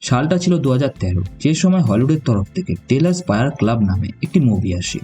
সালটা ছিল 2013, যে সময় হলিউডের তরফ থেকে টেলার্স বায়ার ক্লাব নামে একটি মুভি আসে।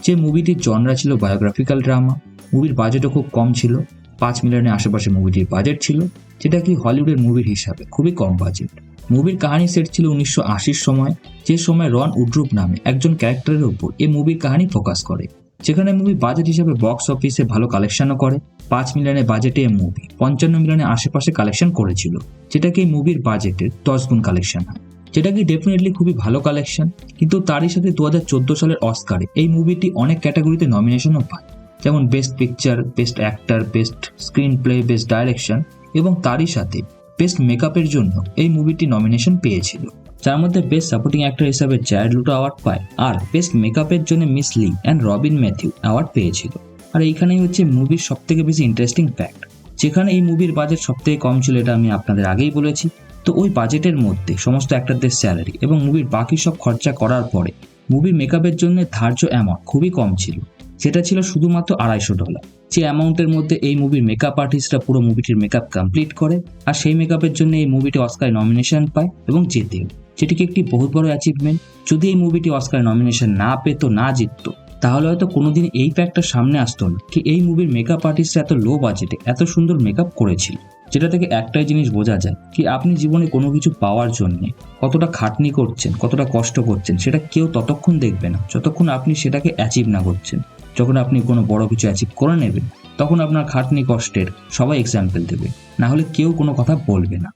যে মুভিটির জনরা ছিল বায়োগ্রাফিক্যাল ড্রামা। মুভির বাজেটও খুব কম ছিল, 5 মিলিয়নের আশেপাশে মুভিটির বাজেট ছিল, যেটা কি হলিউডের মুভির হিসাবে খুবই কম বাজেট। মুভির কাহিনী সেট ছিল 1980 সময়, যে সময় রন উড্রুপ নামে একজন ক্যারেক্টারের উপর এই মুভির কাহিনী ফোকাস করে। যেখানে মুভি বাজেট হিসাবে বক্স অফিসে ভালো কালেকশনও করে। 5 মিলিয়নের বাজেটে এই মুভি 55 মিলিয়নের আশেপাশে কালেকশন করেছিল, যেটা কি মুভির বাজেটের 10 গুণ কালেকশন হয়, যেটা কি ডেফিনেটলি খুবই ভালো কালেকশন। কিন্তু তারই সাথে 2014 সালের অস্কারে এই মুভিটি অনেক ক্যাটাগরিতে নমিনেশনও পায়, যেমন best picture, best actor, best screen play, best direction এবং তারই সাথে বেস্ট মেকআপের জন্য এই মুভিটি নমিনেশন পেয়েছিল, যার মধ্যে বেস্ট সাপোর্টিং অ্যাক্টর হিসাবে জ্যারেড লুটো অ্যাওয়ার্ড পায় আর বেস্ট মেকআপের জন্য miss Lee and Robin Mathew award পেয়েছিল। আর এইখানেই হচ্ছে মুভির সব থেকে বেশি ইন্টারেস্টিং ফ্যাক্ট, যেখানে এই মুভির বাজেট সব থেকে কম ছিল, এটা আমি আপনাদের আগেই বলেছি। তো ওই বাজেটের মধ্যে সমস্ত অ্যাক্টরদের স্যালারি এবং মুভির বাকি সব খরচা করার পরে মুভির মেকআপের জন্য ধার্য অ্যামাউন্ট খুবই কম ছিল, সেটা ছিল শুধুমাত্র $250। যে অ্যামাউন্টের মধ্যে এই মুভির মেকআপ আর্টিস্টরা পুরো মুভিটির মেকআপ কমপ্লিট করে, আর সেই মেকআপের জন্য এই মুভিটি অস্কারে নমিনেশন পায় এবং জেতেও, যেটিকে একটি বহুত বড় অ্যাচিভমেন্ট। যদি এই মুভিটি অস্কারে নমিনেশন না পেতো, না জিততো, তাহলে হয়তো কোনোদিন এই ফ্যাক্টটা সামনে আসতো না কি এই মুভির মেকআপ আর্টিস্টরা এত লো বাজেটে এত সুন্দর মেকআপ করেছিল। যেটা থেকে একটাই জিনিস বোঝা যায় কি আপনি জীবনে কোনো কিছু পাওয়ার জন্য কতটা খাটনি করছেন, কতটা কষ্ট করছেন, সেটা কেউ ততক্ষণ দেখবে না যতক্ষণ আপনি সেটাকে অ্যাচিভ না করছেন। যখন আপনি কোনো বড় কিছু অ্যাচিভ করে নেবেন, তখন আপনার খাটনি কষ্টের সবাই এক্সাম্পল দেবে, না হলে কেউ কোনো কথা বলবে না।